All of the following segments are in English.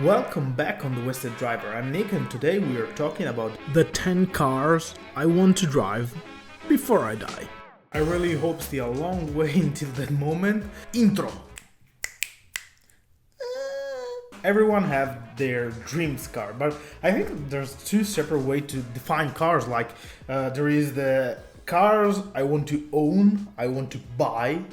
Welcome back on The Wasted Driver. I'm Nick and today we are talking about the 10 cars I want to drive before I die. I really hope stay a long way until that moment. Intro. Everyone have their dreams car, but I think there's two separate ways to define cars. Like there is the cars I want to own, I want to buy,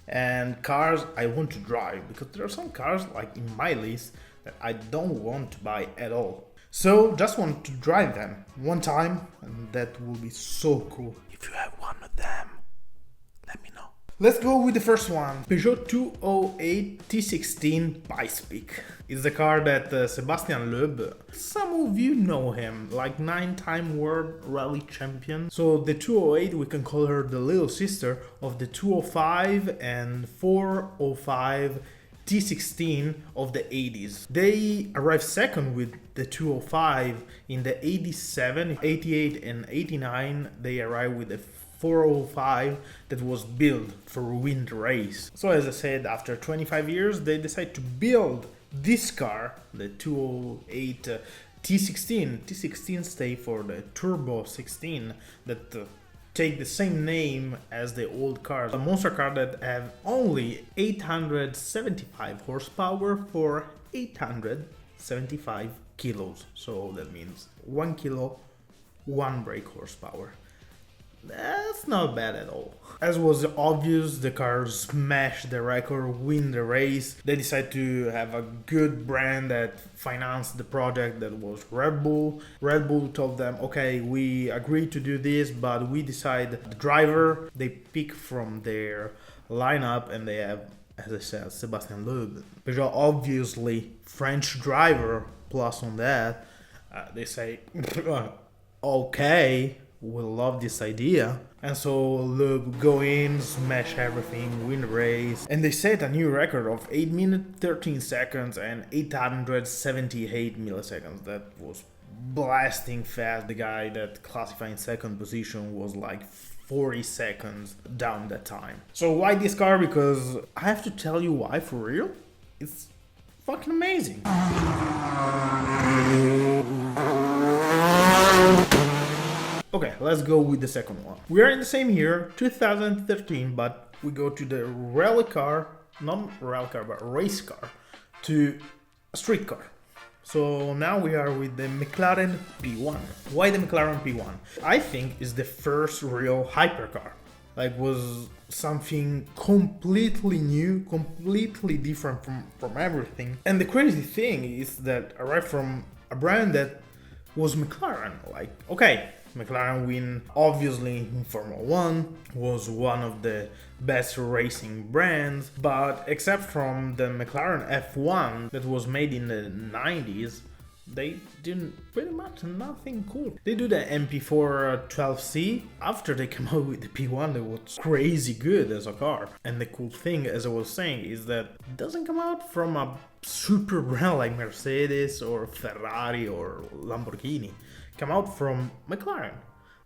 and cars I want to drive. Because there are some cars like in my list that I don't want to buy at all. So just want to drive them one time, and that will be so cool. If you have one of them, let me know. Let's go with the first one. Peugeot 208 T16 Bicepeak. It's the car that Sebastian Loeb, some of you know him, like 9-time world rally champion. So the 208, we can call her the little sister of the 205 and 405 T16 of the 80s. They arrived second with the 205 in the 87, 88 and 89. They arrived with the 405 that was built for win the race. So as I said, after 25 years, they decided to build this car, the 208 T16. T16 stay for the Turbo 16 that take the same name as the old cars. A monster car that have only 875 horsepower for 875 kilos. So that means 1 kilo, 1 brake horsepower. That's not bad at all. As was obvious, the car smashed the record, win the race. They decided to have a good brand that financed the project, that was Red Bull. Red Bull told them, okay, we agreed to do this, but we decide the driver. They pick from their lineup and they have, as I said, Sebastian Loeb. Peugeot, obviously, French driver, plus on that, they say, okay, we love this idea. And so Loeb go in, smash everything, win the race. And they set a new record of 8 minutes, 13 seconds and 878 milliseconds. That was blasting fast. The guy that classified in second position was like 40 seconds down that time. So why this car? Because I have to tell you why, for real. It's fucking amazing. Okay, let's go with the second one. We are in the same year, 2013, but we go to the rally car, not rally car, but race car, to a street car. So now we are with the McLaren P1. Why the McLaren P1? I think is the first real hypercar. Like, was something completely new, completely different from everything. And the crazy thing is that arrived from a brand that was McLaren. Like, okay, McLaren win obviously in Formula 1, was one of the best racing brands, but except from the McLaren F1 that was made in the 90s, they did pretty much nothing cool. They do the MP4 12C. After they came out with the P1, it was crazy good as a car. And the cool thing, as I was saying, is that it doesn't come out from a super brand like Mercedes or Ferrari or Lamborghini. It came out from McLaren,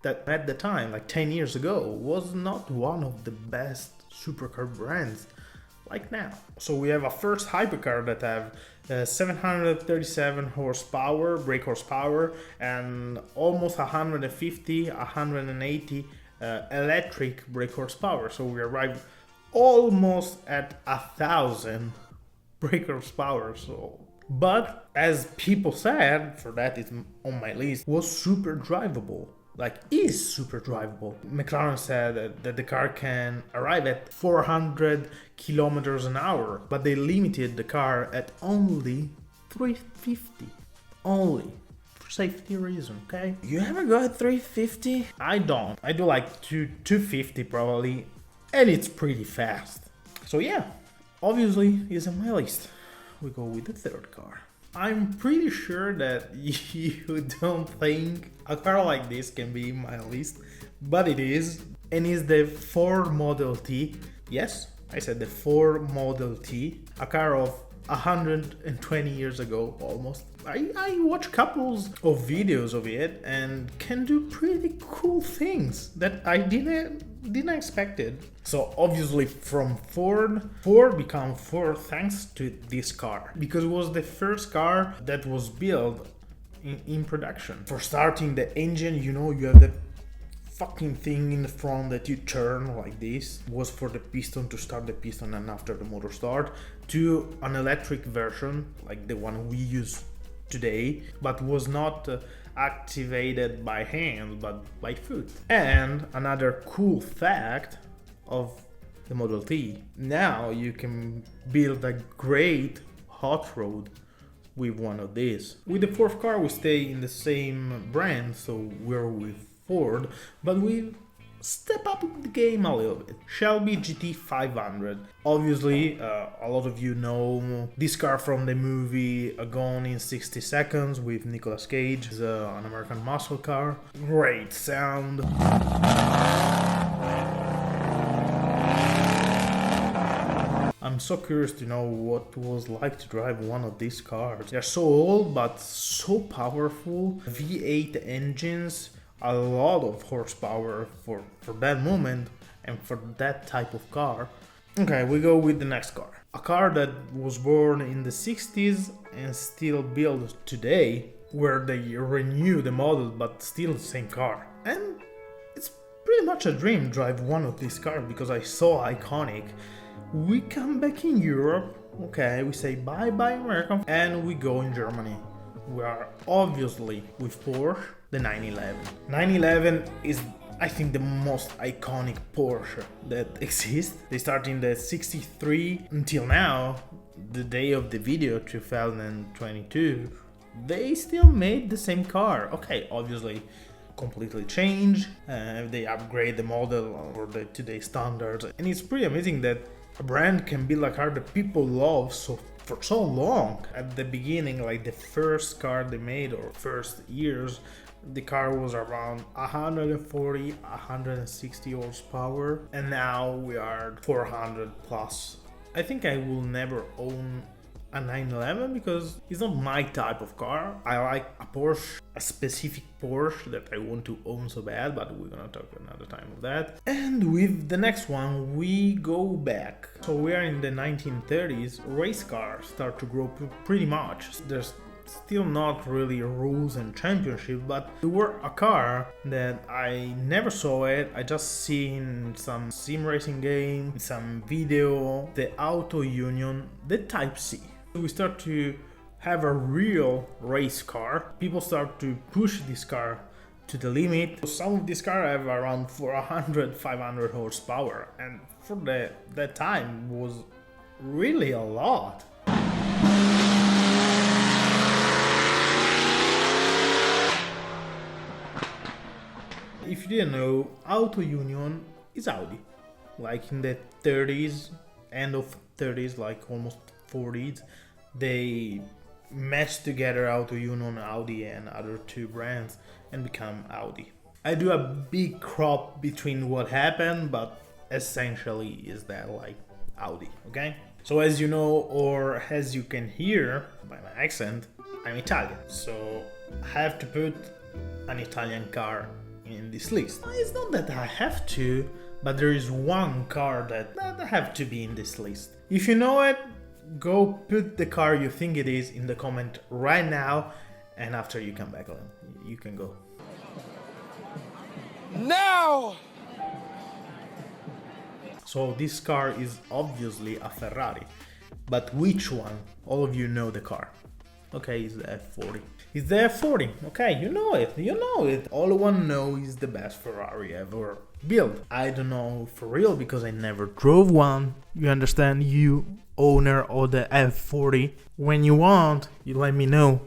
that at the time, like 10 years ago, was not one of the best supercar brands like now. So we have a first hypercar that have 737 horsepower, brake horsepower, and almost 150, 180 electric brake horsepower. So we arrived almost at 1,000 brake horsepower. So, but as people said, for that is on my list, was super drivable. Like, is super drivable. McLaren said that the car can arrive at 400 kilometers an hour, but they limited the car at only 350. Only. For safety reason, okay? You ever go at 350? I don't. I do like 250 probably, and it's pretty fast. So yeah, obviously it's on my list. We go with the third car. I'm pretty sure that you don't think a car like this can be in my list, but it is, and it's the Ford Model T. Yes, I said the Ford Model T, a car of 120 years ago almost. I watch couples of videos of it and can do pretty cool things that I didn't expect it. So obviously from Ford became Ford thanks to this car, because it was the first car that was built in production. For starting the engine, you know, you have the fucking thing in the front that you turn like this, was for the piston, to start the piston and after the motor start, to an electric version like the one we use today, but was not activated by hand but by foot. And another cool fact of the Model T, now you can build a great hot rod with one of these. With the fourth car we stay in the same brand, so we're with Ford, but we step up the game a little bit. Shelby GT500. Obviously, a lot of you know this car from the movie Gone in 60 Seconds with Nicolas Cage. It's an American muscle car. Great sound. I'm so curious to know what it was like to drive one of these cars. They're so old but so powerful. V8 engines, a lot of horsepower for that moment and for that type of car. Okay, we go with the next car. A car that was born in the 60s and still built today, where they renew the model but still the same car. And it's pretty much a dream drive one of these cars because I saw iconic. We come back in Europe, okay, we say bye-bye America, and we go in Germany. We are obviously with Porsche, the 911. 911 is, I think, the most iconic Porsche that exists. They start in the 63 until now, the day of the video, 2022. They still made the same car. Okay, obviously completely changed. They upgrade the model for the today's standards. And it's pretty amazing that a brand can be like car that people love for so long. At the beginning, like the first car they made or first years, the car was around 140, 160 horsepower, and now we are 400 plus. I think I will never own a 911 because it's not my type of car. I like a Porsche, a specific Porsche that I want to own so bad, but we're gonna talk another time of that. And with the next one, we go back. So we are in the 1930s. Race cars start to grow pretty much. There's still not really rules and championship, but there were a car that I never saw it. I just seen some sim racing game, some video, the Auto Union, the Type C. We start to have a real race car. People start to push this car to the limit. Some of these cars have around 400, 500 horsepower, and for that time was really a lot. If you didn't know, Auto Union is Audi. Like in the 30s, end of 30s, like almost 40s, they meshed together Auto Union, Audi and other two brands and become Audi. I do a big crop between what happened, but essentially is that like Audi, okay? So as you know, or as you can hear by my accent, I'm Italian. So I have to put an Italian car in this list. It's not that I have to, but there is one car that have to be in this list. If you know it, go put the car you think it is in the comment right now, and after you come back on, you can go. Now! So this car is obviously a Ferrari, but which one? All of you know the car. Okay, it's the F40. It's the F40. Okay, you know it. All one know is the best Ferrari ever built. I don't know for real because I never drove one. You understand, you owner of the F40. When you want, you let me know.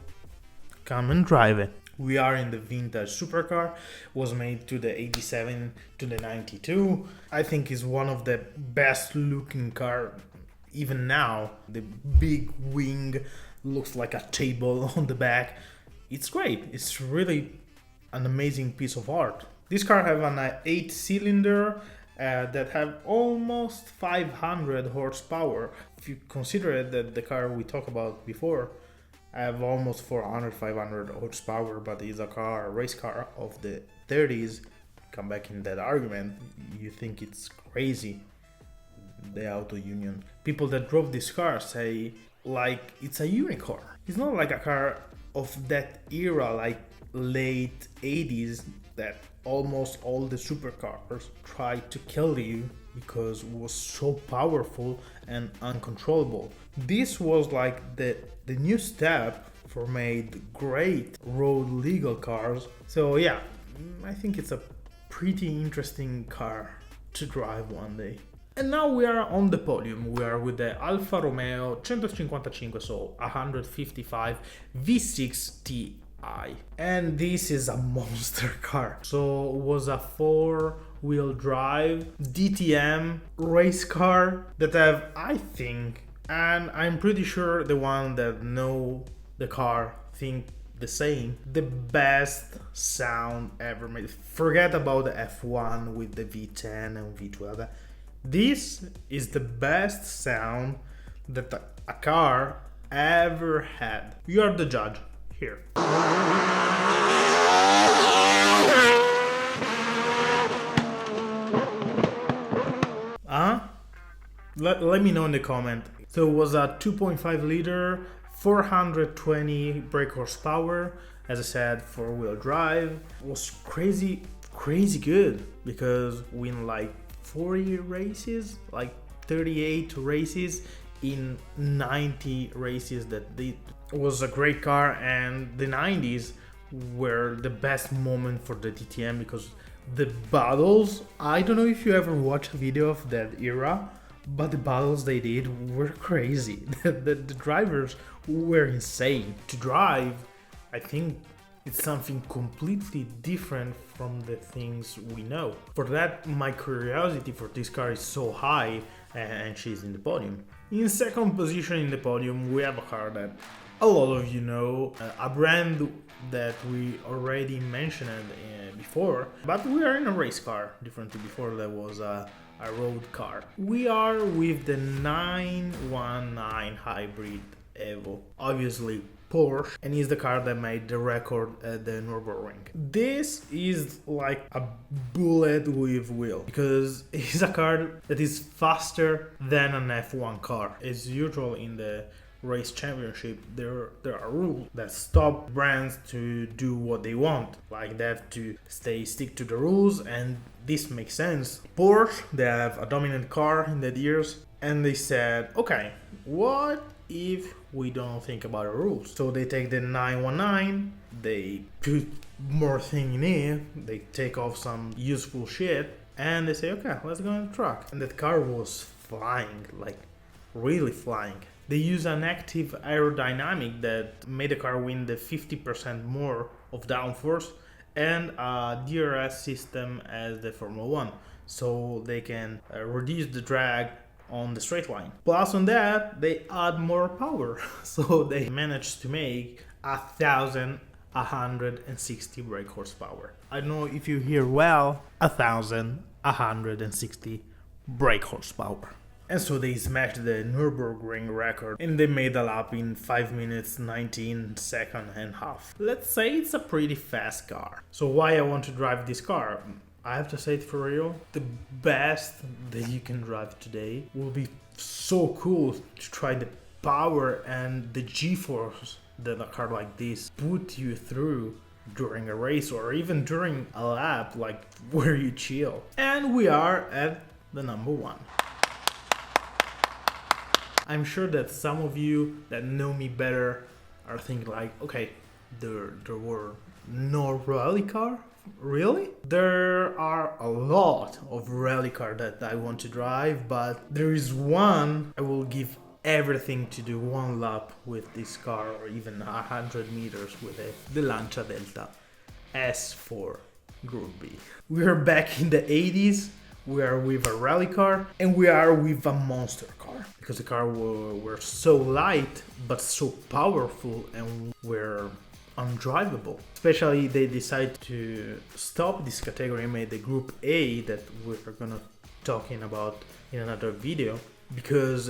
Come and drive it. We are in the vintage supercar. Was made to the 87 to the 92. I think is one of the best looking car even now. The big wing looks like a table on the back. It's great. It's really an amazing piece of art. This car have an 8-cylinder that have almost 500 horsepower. If you consider that the car we talked about before have almost 400, 500 horsepower, but is a race car of the 30s, come back in that argument, you think it's crazy. The auto union people that drove this car say like it's a unicorn. It's not like a car of that era, like late 80s, that almost all the supercars tried to kill you because it was so powerful and uncontrollable. This was like the new step for made great road legal cars. So yeah, I think it's a pretty interesting car to drive one day. And now we are on the podium. We are with the Alfa Romeo 155, so 155 V6 Ti. And this is a monster car. So it was a 4-wheel drive DTM race car that have, I think, and I'm pretty sure the one that know the car think the same, the best sound ever made. Forget about the F1 with the V10 and V12. This is the best sound that a car ever had. You are the judge here. Let me know in the comment. So it was a 2.5 liter, 420 brake horsepower. As I said, 4-wheel drive. It was crazy good because win like 40 races, like 38 races in 90 races that they. It was a great car, and the 90s were the best moment for the DTM because the battles, I don't know if you ever watched a video of that era, but the battles they did were crazy. The drivers were insane. To drive, I think it's something completely different from the things we know. For that, my curiosity for this car is so high, and she's in the podium. In second position in the podium, we have a car that a lot of you know, a brand that we already mentioned before, but we are in a race car, different to before that was a road car. We are with the 919 Hybrid Evo, obviously Porsche, and is the car that made the record at the Nürburgring. This is like a bullet with wheel because it's a car that is faster than an F1 car. As usual in the race championship, there are rules that stop brands to do what they want, like they have to stick to the rules, and this makes sense. Porsche, they have a dominant car in the years, and they said, okay, what if we don't think about the rules? So they take the 919, they put more thing in it, they take off some useful shit, and they say, okay, let's go on the track. And that car was flying, like really flying. They use an active aerodynamic that made the car win the 50% more of downforce, and a DRS system as the Formula 1, so they can reduce the drag on the straight line. Plus on that, they add more power, so they managed to make 1,160 brake horsepower. I don't know if you hear well, 1,160 brake horsepower. And so they smashed the Nürburgring record, and they made a lap in 5 minutes 19 seconds and a half. Let's say it's a pretty fast car. So why I want to drive this car? I have to say it for real, the best that you can drive today will be so cool to try the power and the G-force that a car like this put you through during a race or even during a lap, like where you chill. And we are at the number 1. I'm sure that some of you that know me better are thinking like, okay, there were no rally car? Really? There are a lot of rally car that I want to drive, but there is one I will give everything to do one lap with this car, or even 100 meters with it, the Lancia Delta S4 Group B. We are back in the 80s. We are with a rally car, and we are with a monster car, because the car were so light but so powerful and were undrivable. Especially they decided to stop this category and made the Group A that we're gonna talking about in another video, because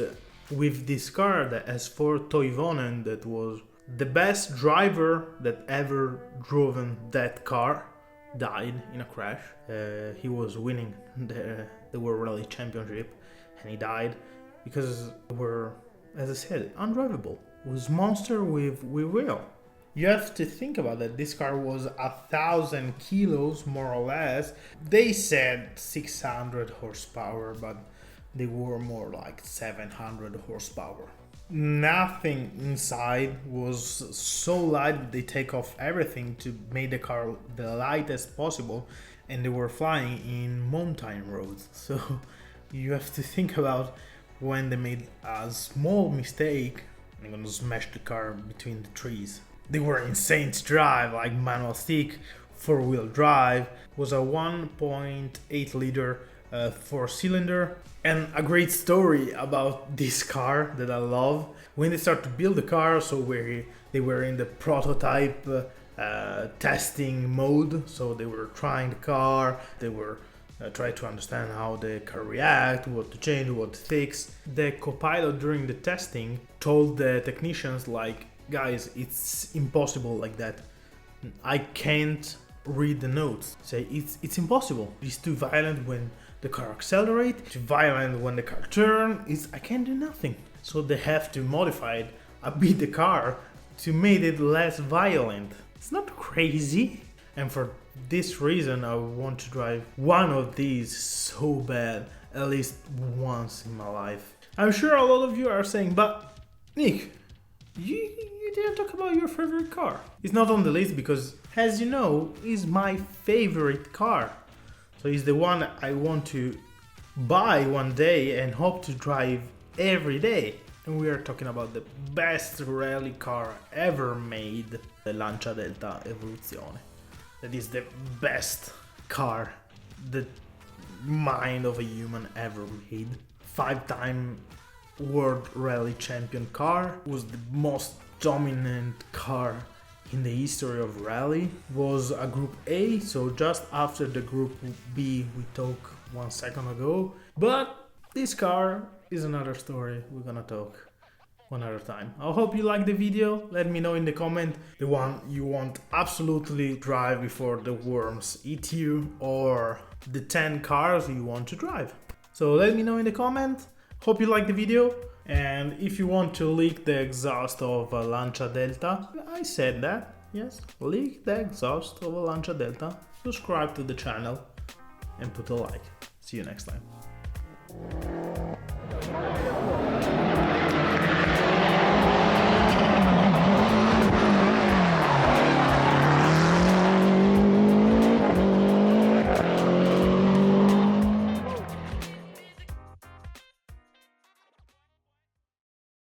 with this car, the S4 Toivonen, that was the best driver that ever driven that car, died in a crash. He was winning the World Rally Championship and he died because they were, as I said, undrivable. It was monster with wheel. You have to think about that. This car was 1,000 kilos, more or less. They said 600 horsepower, but they were more like 700 horsepower. Nothing inside was so light. They take off everything to make the car the lightest possible, and they were flying in mountain roads. So you have to think about when they made a small mistake, they're gonna smash the car between the trees. They were insane to drive, like manual stick, 4-wheel drive, was a 1.8 liter 4-cylinder. And a great story about this car that I love, when they start to build the car, so they were in the prototype testing mode, so they were trying the car, they were trying to understand how the car react, what to change, what to fix. The co-pilot during the testing told the technicians, like, guys, it's impossible like that. I can't read the notes. Say it's impossible. It's too violent when the car accelerates, too violent when the car turns. I can't do nothing. So they have to modify it a bit, the car, to make it less violent. It's not crazy. And for this reason, I want to drive one of these so bad, at least once in my life. I'm sure a lot of you are saying, but Nick, you didn't talk about your favorite car. It's not on the list because, as you know, it's my favorite car. So it's the one I want to buy one day and hope to drive every day. And we are talking about the best rally car ever made, the Lancia Delta Evoluzione. That is the best car the mind of a human ever made. 5-time World Rally Champion car, was the most dominant car in the history of rally. Was a Group A, so just after the Group B we talked 1 second ago. But this car is another story we're gonna talk one other time. I hope you like the video. Let me know in the comment the one you want absolutely drive before the worms eat you, or the 10 cars you want to drive. So let me know in the comment. Hope you like the video, and if you want to leak the exhaust of a Lancia Delta, I said that, yes, leak the exhaust of a Lancia Delta, subscribe to the channel and put a like. See you next time.